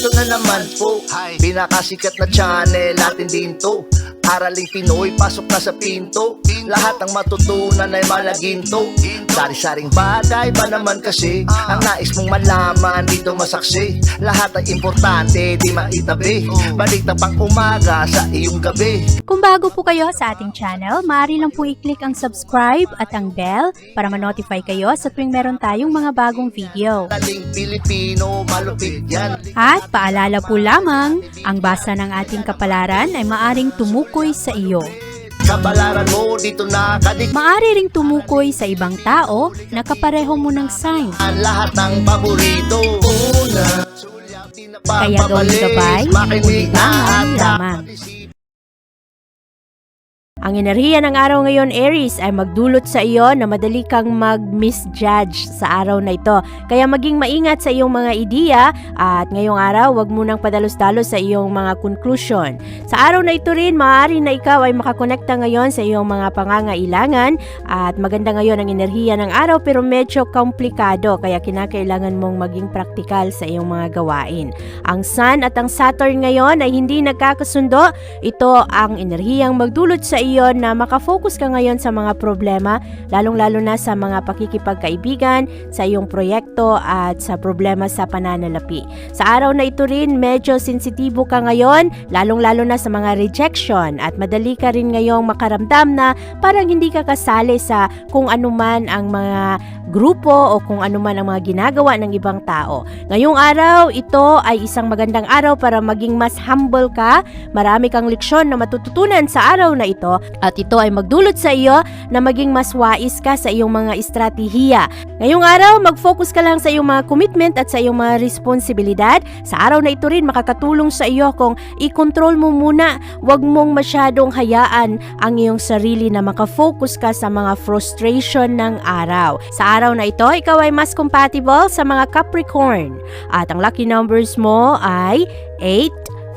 Eto na naman po, pinakasikat na channel natin din to. Araling Pinoy, pasok na sa pinto. Lahat ng matutunan ay malaginto. Sari-saring bagay ba naman kasi ang nais mong malaman dito masaksi. Lahat ay importante, di maitabi. Balik na pang umaga sa iyong gabi. Kung bago po kayo sa ating channel, maaari lang po i-click ang subscribe at ang bell para ma-notify kayo sa tuwing meron tayong mga bagong video. Taling Pilipino, malupit yan. At paalala po lamang, ang basa ng ating kapalaran ay maaring tumukoy sa iyo. Kapalaran mo dito nakadik. Maaari ring tumukoy sa ibang tao na kapareho mo ng sign. Lahat ng paborito. Una, Kaya gawing gabay, makinig ulitangan lamang. Ang enerhiya ng araw ngayon, Aries, ay magdulot sa iyo na madali kang mag-misjudge sa araw na ito. Kaya maging maingat sa iyong mga ideya at ngayong araw, huwag munang padalos-dalos sa iyong mga conclusion. Sa araw na ito rin, maaari na ikaw ay makakonekta ngayon sa iyong mga pangangailangan at maganda ngayon ang enerhiya ng araw pero medyo komplikado kaya kinakailangan mong maging praktikal sa iyong mga gawain. Ang Sun at ang Saturn ngayon ay hindi nagkakasundo. Ito ang enerhiyang magdulot sa iyo na makafocus ka ngayon sa mga problema, lalong-lalo na sa mga pakikipagkaibigan, sa iyong proyekto at sa problema sa pananalapi. Sa araw na ito rin, medyo sensitibo ka ngayon, lalong-lalo na sa mga rejection at madali ka rin ngayong makaramdam na parang hindi ka kasali sa kung anuman ang mga grupo o kung anuman ang mga ginagawa ng ibang tao. Ngayong araw, ito ay isang magandang araw para maging mas humble ka. Marami kang leksyon na matututunan sa araw na ito at ito ay magdulot sa iyo na maging mas wais ka sa iyong mga estratehiya. Ngayong araw, mag-focus ka lang sa iyong mga commitment at sa iyong mga responsibilidad. Sa araw na ito rin, makakatulong sa iyo kung i-control mo muna. Huwag mong masyadong hayaan ang iyong sarili na makafocus ka sa mga frustration ng araw. Sa araw na ito, ikaw ay mas compatible sa mga Capricorn. At ang lucky numbers mo ay 8,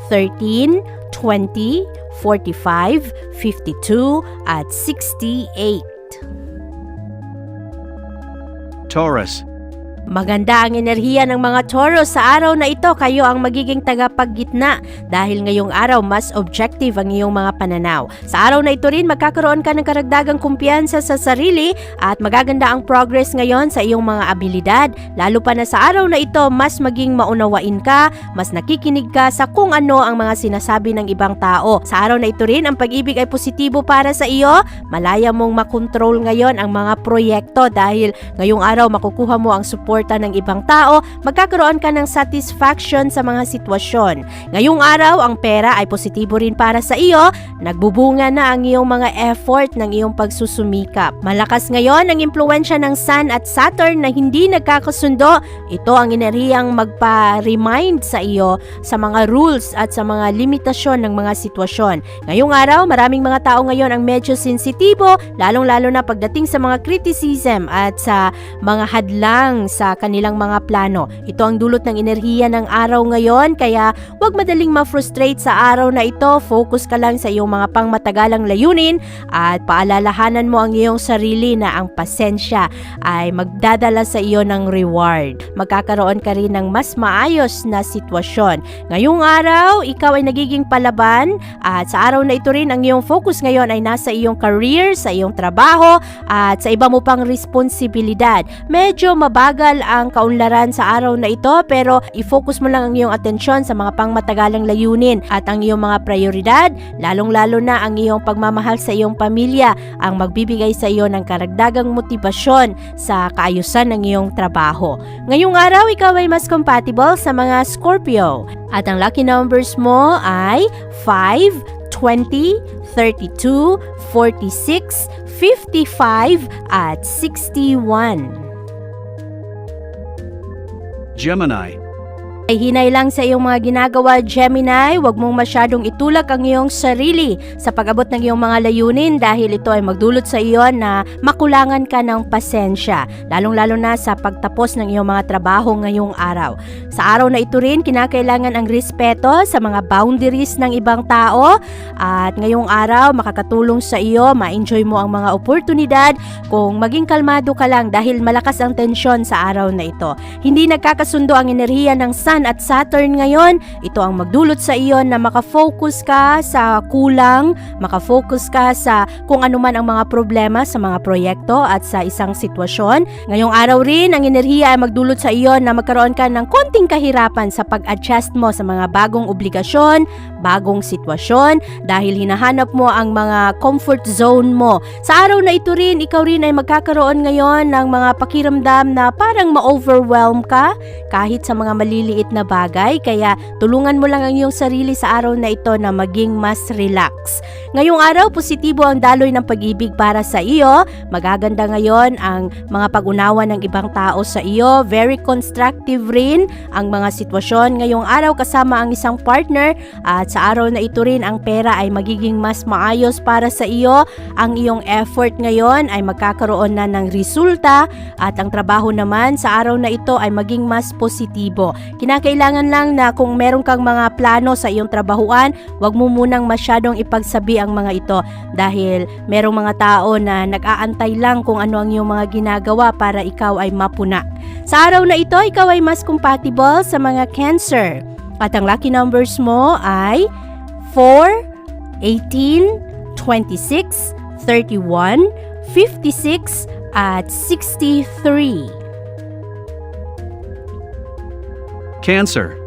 13, 20, 45, 52, at 68. Taurus. Maganda ang enerhiya ng mga Taurus sa araw na ito. Kayo ang magiging tagapaggitna dahil ngayong araw mas objective ang iyong mga pananaw. Sa araw na ito rin magkakaroon ka ng karagdagang kumpiyansa sa sarili at magaganda ang progress ngayon sa iyong mga abilidad. Lalo pa na sa araw na ito mas maging maunawain ka, mas nakikinig ka sa kung ano ang mga sinasabi ng ibang tao. Sa araw na ito rin ang pag-ibig ay positibo para sa iyo. Malaya mong makontrol ngayon ang mga proyekto dahil ngayong araw makukuha mo ang support ng ibang tao, magkakaroon ka ng satisfaction sa mga sitwasyon. Ngayong araw, ang pera ay positibo rin para sa iyo, nagbubunga na ang iyong mga effort ng iyong pagsusumikap. Malakas ngayon ang impluwensya ng Sun at Saturn na hindi nagkakasundo. Ito ang enerhiyang magpa-remind sa iyo sa mga rules at sa mga limitasyon ng mga sitwasyon. Ngayong araw, maraming mga tao ngayon ang medyo sensitibo, lalong-lalo na pagdating sa mga criticism at sa mga hadlang sa kanilang mga plano. Ito ang dulot ng enerhiya ng araw ngayon kaya huwag madaling ma-frustrate sa araw na ito. Focus ka lang sa iyong mga pangmatagalang layunin at paalalahanan mo ang iyong sarili na ang pasensya ay magdadala sa iyo ng reward. Magkakaroon ka rin ng mas maayos na sitwasyon. Ngayong araw, ikaw ay nagiging palaban at sa araw na ito rin ang iyong focus ngayon ay nasa iyong career, sa iyong trabaho at sa iba mo pang responsibilidad. Medyo mabagal ang kaunlaran sa araw na ito pero i-focus mo lang ang iyong atensyon sa mga pangmatagalang layunin at ang iyong mga prioridad, lalong-lalo na ang iyong pagmamahal sa iyong pamilya ang magbibigay sa iyo ng karagdagang motibasyon sa kaayusan ng iyong trabaho. Ngayong araw, ikaw ay mas compatible sa mga Scorpio at ang lucky numbers mo ay 5, 20, 32, 46, 55, at 61. Gemini. Ay hinay lang sa iyong mga ginagawa, Gemini. Huwag mong masyadong itulak ang iyong sarili sa pag-abot ng iyong mga layunin dahil ito ay magdulot sa iyo na makulangan ka ng pasensya, lalong-lalo na sa pagtapos ng iyong mga trabaho ngayong araw. Sa araw na ito rin, kinakailangan ang respeto sa mga boundaries ng ibang tao at ngayong araw, makakatulong sa iyo, ma-enjoy mo ang mga oportunidad kung maging kalmado ka lang dahil malakas ang tensyon sa araw na ito. Hindi nagkakasundo ang enerhiya ng Sun Sun at Saturn ngayon, ito ang magdulot sa iyo na makafocus ka sa kulang, makafocus ka sa kung ano man ang mga problema sa mga proyekto at sa isang sitwasyon. Ngayong araw rin, ang enerhiya ay magdulot sa iyo na magkaroon ka ng konting kahirapan sa pag-adjust mo sa mga bagong obligasyon, bagong sitwasyon, dahil hinahanap mo ang mga comfort zone mo. Sa araw na ito rin, ikaw rin ay magkakaroon ngayon ng mga pakiramdam na parang ma-overwhelm ka kahit sa mga maliliit na bagay, kaya tulungan mo lang ang iyong sarili sa araw na ito na maging mas relax. Ngayong araw, positibo ang daloy ng pag-ibig para sa iyo. Magaganda ngayon ang mga pag-unawa ng ibang tao sa iyo. Very constructive rin ang mga sitwasyon ngayong araw kasama ang isang partner, at sa araw na ito rin ang pera ay magiging mas maayos para sa iyo. Ang iyong effort ngayon ay magkakaroon na ng resulta, at ang trabaho naman sa araw na ito ay maging mas positibo. Kinakailangan lang na kung meron kang mga plano sa iyong trabahuan, wag mo munang masyadong ipagsabi ang mga ito, dahil merong mga tao na nag-aantay lang kung ano ang iyong mga ginagawa para ikaw ay mapuna. Sa araw na ito, ikaw ay mas compatible sa mga Cancer. At ang lucky numbers mo ay 4, 18, 26, 31, 56, at 63. Cancer.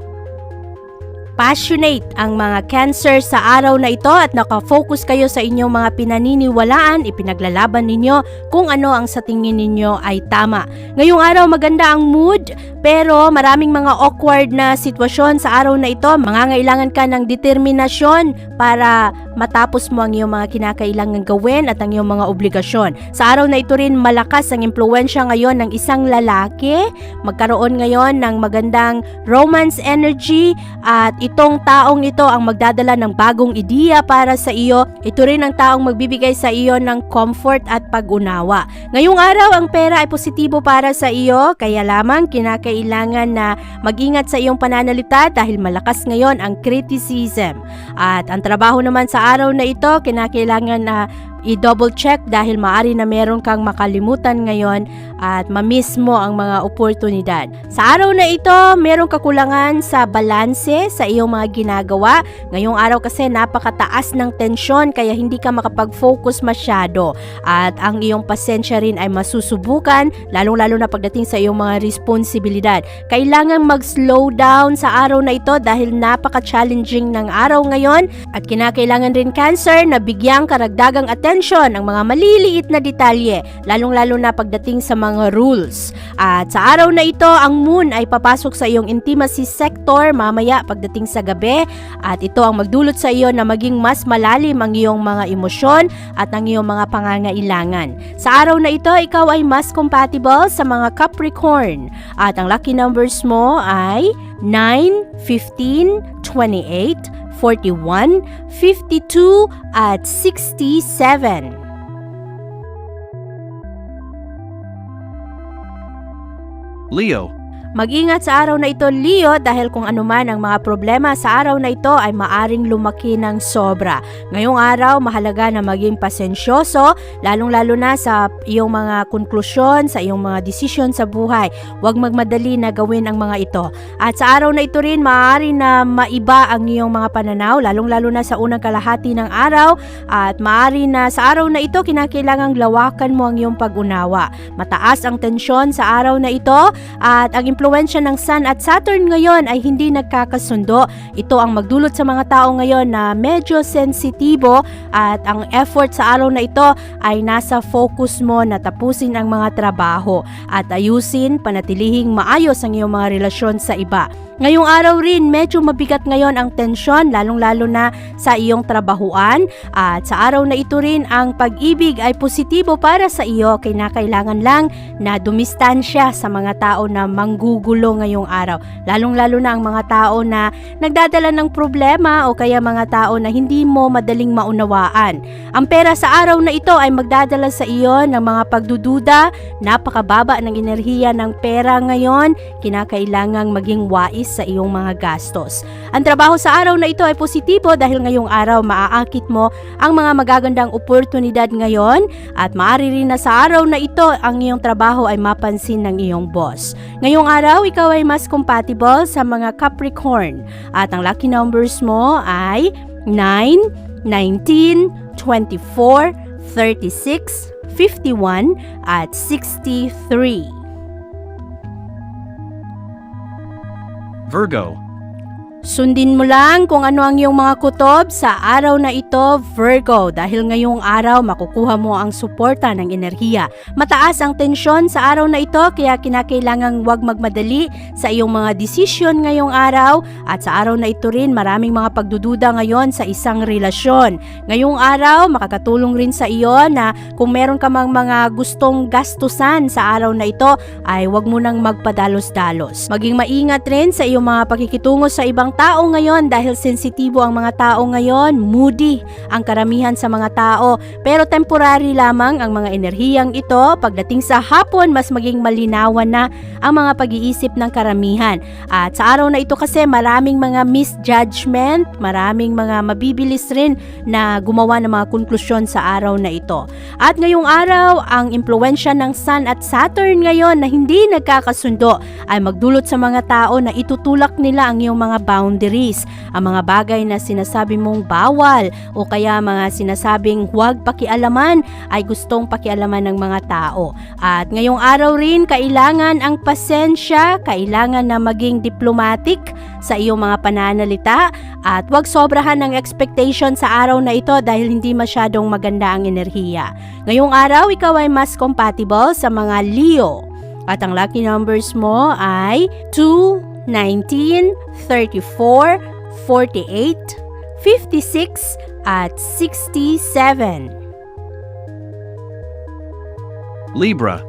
Passionate ang mga Cancer sa araw na ito at nakafocus kayo sa inyong mga pinaniniwalaan, ipinaglalaban ninyo kung ano ang sa tingin ninyo ay tama. Ngayong araw maganda ang mood, pero maraming mga awkward na sitwasyon sa araw na ito. Mangangailangan ka ng determinasyon para matapos mo ang iyong mga kinakailangan gawin at ang iyong mga obligasyon. Sa araw na ito rin malakas ang impluwensya ngayon ng isang lalaki. Magkaroon ngayon ng magandang romance energy, at itong taong ito ang magdadala ng bagong ideya para sa iyo. Ito rin ang taong magbibigay sa iyo ng comfort at pag-unawa. Ngayong araw ang pera ay positibo para sa iyo, kaya lamang kinakailangan na mag-ingat sa iyong pananalita dahil malakas ngayon ang criticism. At ang trabaho naman sa araw na ito, kinakailangan na i-double check dahil maari na meron kang makalimutan ngayon at ma-miss mo ang mga oportunidad. Sa araw na ito, merong kakulangan sa balanse sa iyong mga ginagawa. Ngayong araw kasi napakataas ng tensyon kaya hindi ka makapag-focus masyado, at ang iyong pasensya rin ay masusubukan, lalong-lalo na pagdating sa iyong mga responsibilidad. Kailangan mag-slow down sa araw na ito dahil napaka-challenging ng araw ngayon, at kinakailangan rin Cancer na bigyang karagdagang atensyon ang mga maliliit na detalye, lalong-lalo na pagdating sa mga rules. At sa araw na ito, ang moon ay papasok sa iyong intimacy sector mamaya pagdating sa gabi, at ito ang magdulot sa iyo na maging mas malalim ang iyong mga emosyon at ang iyong mga pangangailangan. Sa araw na ito, ikaw ay mas compatible sa mga Capricorn, at ang lucky numbers mo ay 9, 15, 28, 41, 52, at 67. Leo. Mag-ingat sa araw na ito, Leo, dahil kung anuman ang mga problema sa araw na ito ay maaring lumaki ng sobra. Ngayong araw, mahalaga na maging pasensyoso, lalong-lalo na sa iyong mga konklusyon, sa iyong mga desisyon sa buhay. Huwag magmadali na gawin ang mga ito. At sa araw na ito rin, maaari na maiba ang iyong mga pananaw, lalong-lalo na sa unang kalahati ng araw, at maaari na sa araw na ito, kinakailangang lawakan mo ang iyong pag-unawa. Mataas ang tensyon sa araw na ito, at ang impluwensya ng Sun at Saturn ngayon ay hindi nagkakasundo. Ito ang magdulot sa mga tao ngayon na medyo sensitibo, at ang effort sa araw na ito ay nasa focus mo na tapusin ang mga trabaho at ayusin, panatilihing maayos ang iyong mga relasyon sa iba. Ngayong araw rin, medyo mabigat ngayon ang tensyon, lalong-lalo na sa iyong trabahuan, at sa araw na ito rin ang pag-ibig ay positibo para sa iyo. Kinakailangan lang na dumistansya sa mga tao na manggugulo ngayong araw, lalong-lalo na ang mga tao na nagdadala ng problema o kaya mga tao na hindi mo madaling maunawaan. Ang pera sa araw na ito ay magdadala sa iyo ng mga pagdududa, napakababa ng enerhiya ng pera ngayon, kinakailangang maging wais sa iyong mga gastos. Ang trabaho sa araw na ito ay positibo dahil ngayong araw maaakit mo ang mga magagandang oportunidad ngayon at maaari rin na sa araw na ito ang iyong trabaho ay mapansin ng iyong boss. Ngayong araw, ikaw ay mas compatible sa mga Capricorn at ang lucky numbers mo ay 9, 19, 24, 36, 51 at 63. Virgo. Sundin mo lang kung ano ang iyong mga kutob sa araw na ito, Virgo, dahil ngayong araw makukuha mo ang suporta ng enerhiya. Mataas ang tensyon sa araw na ito kaya kinakailangang huwag magmadali sa iyong mga desisyon ngayong araw at sa araw na ito rin maraming mga pagdududa ngayon sa isang relasyon. Ngayong araw makakatulong rin sa iyo na kung meron ka mang mga gustong gastusan sa araw na ito ay huwag mo nang magpadalos-dalos. Maging maingat rin sa iyong mga pakikitungo sa ibang tao ngayon dahil sensitibo ang mga tao ngayon, moody ang karamihan sa mga tao, pero temporary lamang ang mga enerhiyang ito. Pagdating sa hapon, mas maging malinawan na ang mga pag-iisip ng karamihan. At sa araw na ito kasi maraming mga misjudgment, maraming mga mabibilis rin na gumawa ng mga konklusyon sa araw na ito. At ngayong araw, ang impluwensya ng Sun at Saturn ngayon na hindi nagkakasundo ay magdulot sa mga tao na itutulak nila ang iyong mga boundaries, ang mga bagay na sinasabi mong bawal o kaya mga sinasabing huwag pakialaman ay gustong pakialaman ng mga tao. At ngayong araw rin kailangan ang pasensya, kailangan na maging diplomatic sa iyong mga pananalita at huwag sobrahan ng expectation sa araw na ito dahil hindi masyadong maganda ang enerhiya. Ngayong araw ikaw ay mas compatible sa mga Leo at ang lucky numbers mo ay 2, 19, 34, 48, 56 at 67. Libra.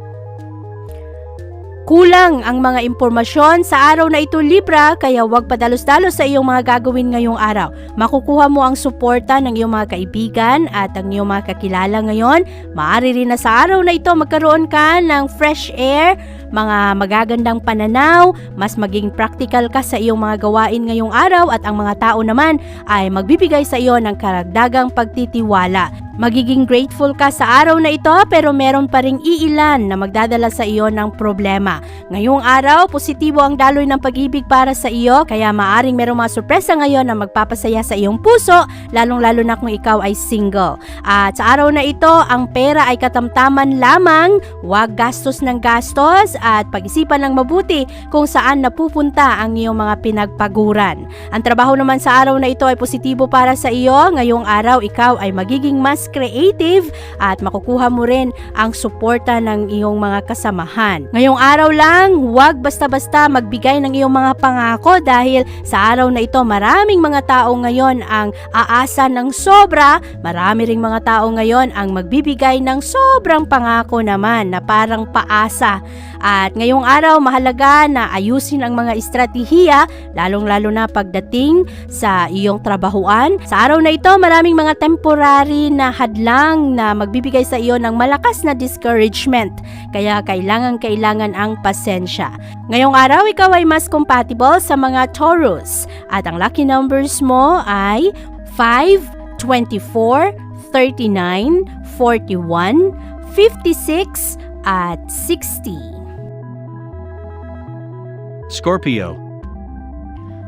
Kulang ang mga impormasyon sa araw na ito, Libra, kaya huwag padalos-dalos sa iyong mga gagawin ngayong araw. Makukuha mo ang suporta ng iyong mga kaibigan at ang iyong mga kakilala ngayon. Maaari rin na sa araw na ito magkaroon ka ng fresh air, mga magagandang pananaw, mas maging practical ka sa iyong mga gawain ngayong araw at ang mga tao naman ay magbibigay sa iyo ng karagdagang pagtitiwala. Magiging grateful ka sa araw na ito pero meron pa ring iilan na magdadala sa iyo ng problema. Ngayong araw, positibo ang daloy ng pag-ibig para sa iyo kaya maaring merong mga sorpresa ngayon na magpapasaya sa iyong puso, lalong-lalo na kung ikaw ay single. At sa araw na ito, ang pera ay katamtaman lamang, huwag gastos ng gastos at pag-isipan ng mabuti kung saan napupunta ang iyong mga pinagpaguran. Ang trabaho naman sa araw na ito ay positibo para sa iyo. Ngayong araw, ikaw ay magiging mas creative at makukuha mo rin ang suporta ng iyong mga kasamahan. Ngayong araw lang, huwag basta-basta magbigay ng iyong mga pangako dahil sa araw na ito maraming mga tao ngayon ang aasa ng sobra, marami ring mga tao ngayon ang magbibigay ng sobrang pangako naman na parang paasa. At ngayong araw mahalaga na ayusin ang mga estratehiya lalong-lalo na pagdating sa iyong trabahuan. Sa araw na ito maraming mga temporary na hadlang na magbibigay sa iyo ng malakas na discouragement. Kaya kailangan ang pasensya. Ngayong araw, ikaw ay mas compatible sa mga Taurus. At ang lucky numbers mo ay 5, 24, 39, 41, 56 at 60. Scorpio.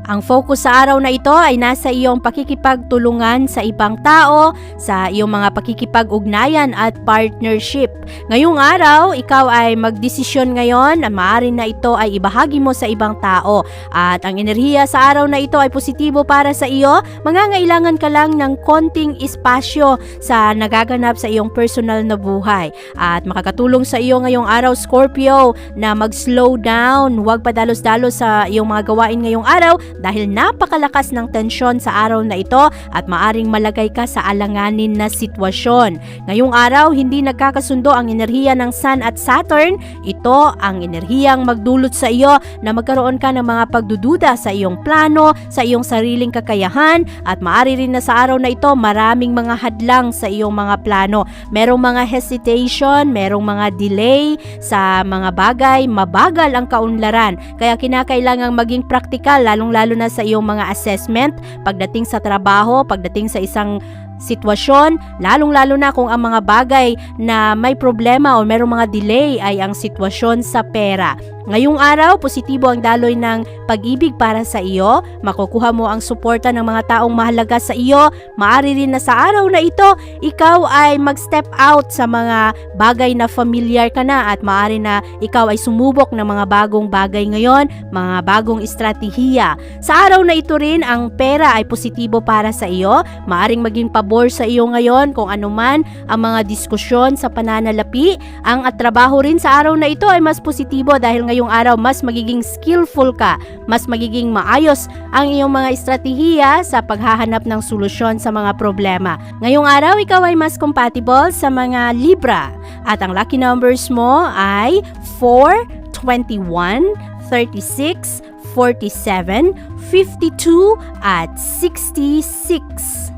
Ang focus sa araw na ito ay nasa iyong pakikipagtulungan sa ibang tao, sa iyong mga pakikipag-ugnayan at partnership. Ngayong araw, ikaw ay magdesisyon ngayon na maaari na ito ay ibahagi mo sa ibang tao. At ang enerhiya sa araw na ito ay positibo para sa iyo. Mangangailangan ka lang ng konting espasyo sa nagaganap sa iyong personal na buhay. At makakatulong sa iyo ngayong araw, Scorpio, na mag-slow down. Huwag padalos-dalos sa iyong mga gawain ngayong araw dahil napakalakas ng tensyon sa araw na ito at maaring malagay ka sa alanganin na sitwasyon. Ngayong araw, hindi nagkakasundo ang enerhiya ng Sun at Saturn. Ito ang enerhiyang magdulot sa iyo na magkaroon ka ng mga pagdududa sa iyong plano, sa iyong sariling kakayahan, at maaari rin na sa araw na ito maraming mga hadlang sa iyong mga plano. Merong mga hesitation, merong mga delay sa mga bagay, mabagal ang kaunlaran. Kaya kinakailangang maging praktikal, lalong-lalo na sa iyong mga assessment, pagdating sa trabaho, pagdating sa isang sitwasyon, lalong-lalo na kung ang mga bagay na may problema o merong mga delay ay ang sitwasyon sa pera. Ngayong araw, positibo ang daloy ng pag-ibig para sa iyo. Makukuha mo ang suporta ng mga taong mahalaga sa iyo. Maaari rin na sa araw na ito, ikaw ay mag-step out sa mga bagay na familiar ka na at maaari na ikaw ay sumubok ng mga bagong bagay ngayon, mga bagong estratehiya. Sa araw na ito rin, ang pera ay positibo para sa iyo. Maaring maging pabor sa iyo ngayon kung anuman ang mga diskusyon sa pananalapi. Ang trabaho rin sa araw na ito ay mas positibo dahil ngayong araw mas magiging skillful ka, mas magiging maayos ang iyong mga estratehiya sa paghahanap ng solusyon sa mga problema. Ngayong araw, ikaw ay mas compatible sa mga Libra at ang lucky numbers mo ay 4, 21, 36, 47, 52 at 66.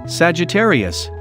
Sagittarius.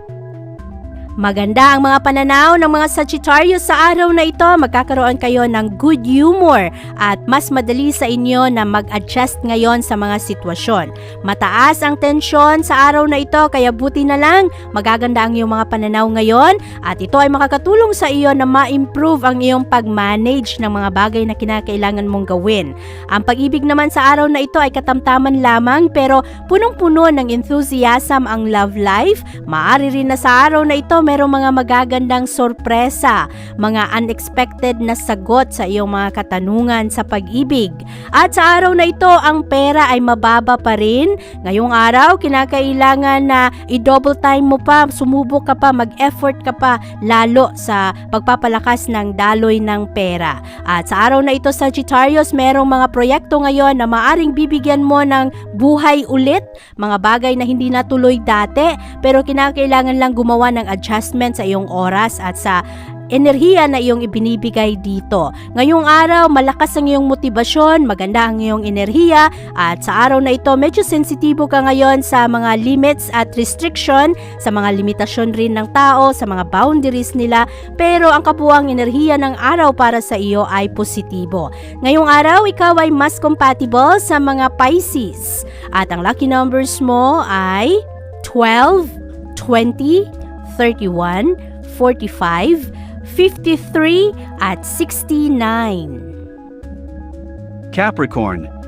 Maganda ang mga pananaw ng mga Sagittarius sa araw na ito. Magkakaroon kayo ng good humor at mas madali sa inyo na mag-adjust ngayon sa mga sitwasyon. Mataas ang tensyon sa araw na ito kaya buti na lang magaganda ang iyong mga pananaw ngayon at ito ay makakatulong sa iyo na ma-improve ang iyong pag-manage ng mga bagay na kinakailangan mong gawin. Ang pag-ibig naman sa araw na ito ay katamtaman lamang pero punong-puno ng enthusiasm ang love life. Maaari rin na sa araw na ito merong mga magagandang sorpresa, mga unexpected na sagot sa iyong mga katanungan sa pag-ibig. At sa araw na ito, ang pera ay mababa pa rin. Ngayong araw, kinakailangan na i-double time mo pa, sumubok ka pa, mag-effort ka pa, lalo sa pagpapalakas ng daloy ng pera. At sa araw na ito, Sagittarius, merong mga proyekto ngayon na maaring bibigyan mo ng buhay ulit, mga bagay na hindi natuloy dati, pero kinakailangan lang gumawa ng adjustment sa iyong oras at sa enerhiya na iyong ibinibigay dito. Ngayong araw, malakas ang iyong motibasyon, maganda ang iyong enerhiya at sa araw na ito, medyo sensitibo ka ngayon sa mga limits at restriction, sa mga limitasyon rin ng tao, sa mga boundaries nila, pero ang kabuuang enerhiya ng araw para sa iyo ay positibo. Ngayong araw, ikaw ay mas compatible sa mga Pisces at ang lucky numbers mo ay 12, 20, 31, 45, 53 at 69. Capricorn.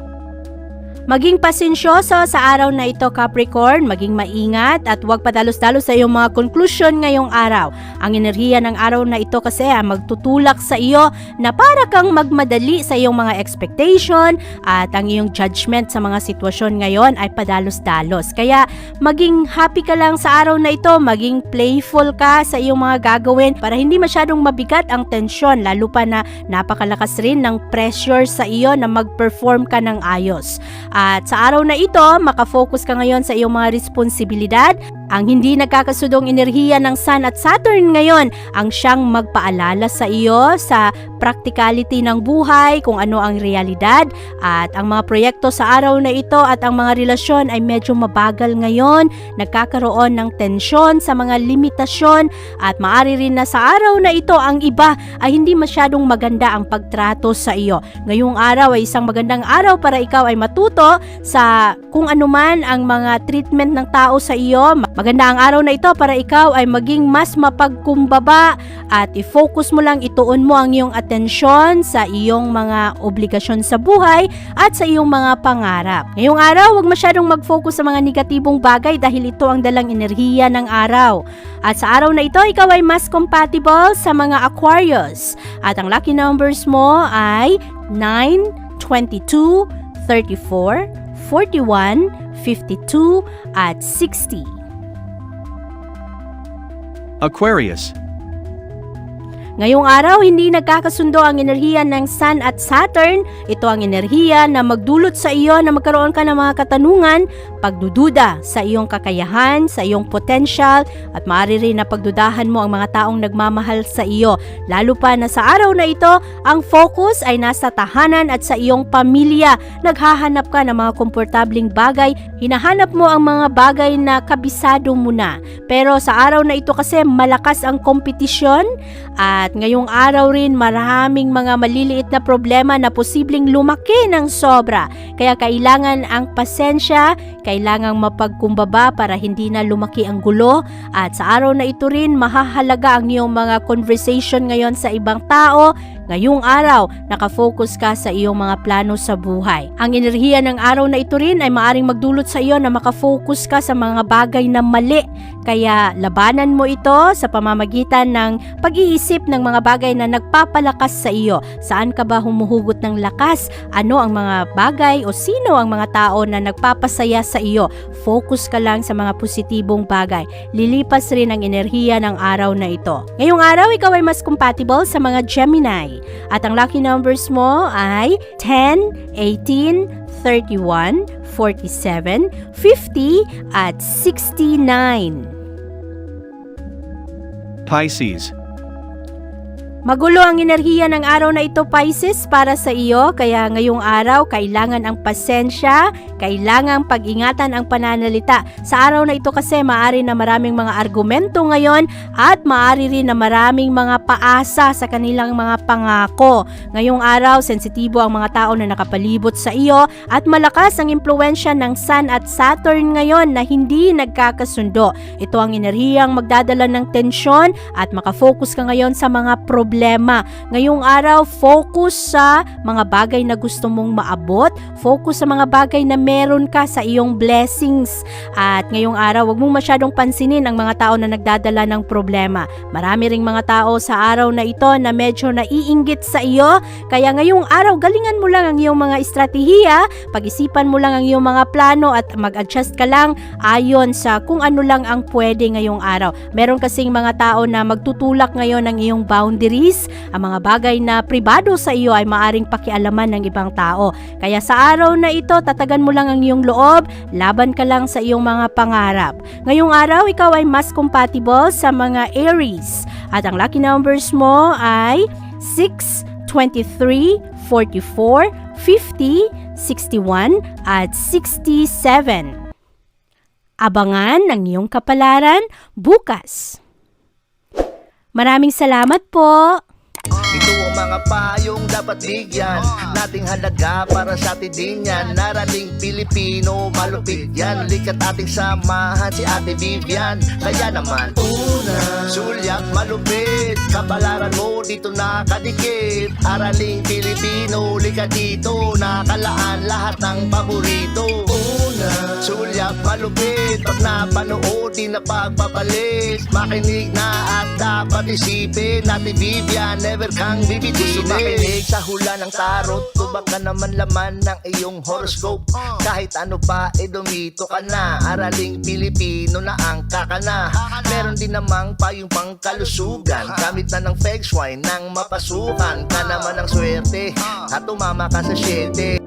Maging pasensyoso sa araw na ito, Capricorn, maging maingat at huwag padalos-dalos sa iyong mga konklusyon ngayong araw. Ang enerhiya ng araw na ito kasi ay magtutulak sa iyo na para kang magmadali sa iyong mga expectation at ang iyong judgment sa mga sitwasyon ngayon ay padalos-dalos. Kaya maging happy ka lang sa araw na ito, maging playful ka sa iyong mga gagawin para hindi masyadong mabigat ang tensyon, lalo pa na napakalakas rin ng pressure sa iyo na mag-perform ka ng ayos. At sa araw na ito, makafocus ka ngayon sa iyong mga responsibilidad. Ang hindi nagkakasudong enerhiya ng Sun at Saturn ngayon ang siyang magpaalala sa iyo sa practicality ng buhay, kung ano ang realidad at ang mga proyekto sa araw na ito at ang mga relasyon ay medyo mabagal ngayon, nagkakaroon ng tensyon sa mga limitasyon at maaari rin na sa araw na ito ang iba ay hindi masyadong maganda ang pagtrato sa iyo. Ngayong araw ay isang magandang araw para ikaw ay matuto sa kung anuman ang mga treatment ng tao sa iyo. Maganda ang araw na ito para ikaw ay maging mas mapagkumbaba at i-focus mo lang, ituon mo ang iyong atensyon sa iyong mga obligasyon sa buhay at sa iyong mga pangarap. Ngayong araw, huwag masyadong mag-focus sa mga negatibong bagay dahil ito ang dalang enerhiya ng araw. At sa araw na ito, ikaw ay mas compatible sa mga Aquarius. At ang lucky numbers mo ay 9, 22, 34, 41, 52 at 60. Aquarius. Ngayong araw, hindi nagkakasundo ang enerhiya ng Sun at Saturn. Ito ang enerhiya na magdulot sa iyo na magkaroon ka ng mga katanungan, pagdududa sa iyong kakayahan, sa iyong potential, at maaari rin na pagdudahan mo ang mga taong nagmamahal sa iyo. Lalo pa na sa araw na ito, ang focus ay nasa tahanan at sa iyong pamilya. Naghahanap ka ng mga komportabling bagay, hinahanap mo ang mga bagay na kabisado mo na. Pero sa araw na ito kasi malakas ang kompetisyon at ngayong araw rin maraming mga maliliit na problema na posibleng lumaki ng sobra. Kaya kailangan ang pasensya, kailangang mapagkumbaba para hindi na lumaki ang gulo. At sa araw na ito rin mahahalaga ang iyong mga conversation ngayon sa ibang tao. Ngayong araw, nakafocus ka sa iyong mga plano sa buhay. Ang enerhiya ng araw na ito rin ay maaring magdulot sa iyo na makafocus ka sa mga bagay na mali. Kaya labanan mo ito sa pamamagitan ng pag-iisip ng mga bagay na nagpapalakas sa iyo. Saan ka ba humuhugot ng lakas? Ano ang mga bagay o sino ang mga tao na nagpapasaya sa iyo? Focus ka lang sa mga positibong bagay. Lilipas rin ang enerhiya ng araw na ito. Ngayong araw, ikaw ay mas compatible sa mga Gemini. At ang lucky numbers mo ay 10, 18, 31, 47, 50, at 69. Pisces. Magulo ang enerhiya ng araw na ito, Pisces, para sa iyo. Kaya ngayong araw, kailangan ang pasensya, kailangan pag-ingatan ang pananalita. Sa araw na ito kasi, maaari na maraming mga argumento ngayon at maaari rin na maraming mga paasa sa kanilang mga pangako. Ngayong araw, sensitibo ang mga tao na nakapalibot sa iyo at malakas ang impluensya ng Sun at Saturn ngayon na hindi nagkakasundo. Ito ang enerhiyang magdadala ng tensyon at makafocus ka ngayon sa mga problema. Ngayong araw, focus sa mga bagay na gusto mong maabot, focus sa mga bagay na meron ka sa iyong blessings. At ngayong araw, huwag mong masyadong pansinin ang mga tao na nagdadala ng problema. Marami ring mga tao sa araw na ito na medyo naiinggit sa iyo. Kaya ngayong araw, galingan mo lang ang iyong mga estratehiya, pag-isipan mo lang ang iyong mga plano at mag-adjust ka lang ayon sa kung ano lang ang pwede ngayong araw. Meron kasing mga tao na magtutulak ngayon ng iyong boundaries. Ang mga bagay na pribado sa iyo ay maaring pakialaman ng ibang tao. Kaya sa araw na ito, tatagan mo lang ang iyong loob, laban ka lang sa iyong mga pangarap. Ngayong araw, ikaw ay mas compatible sa mga Aries. At ang lucky numbers mo ay 6, 23, 44, 50, 61, at 67. Abangan ang iyong kapalaran bukas. Maraming salamat po! Ito ang mga payong dapat bigyan nating halaga para sa atin din yan. Narating Pilipino, malupit yan. Likat ating samahan si Ate Vivian. Kaya naman, una, sulyak malupit, kapalaran mo dito nakadikit. Araling Pilipino, likat dito, nakalaan lahat ng paborito. Una, sulyak malupit, pag napanood di na pagpapalit. Makinig na at dapat isipin, Ate Vivian, never kang bibitinin. Gusto makinig sa hula ng tarot, tubag ka naman laman ng iyong horoscope. Kahit ano pa, dumito ka na. Araling Pilipino na ang kakana. Meron din namang payong pangkalusugan, gamit na ng feng shui nang mapasukan ka naman ng swerte at tumama ka sa 7.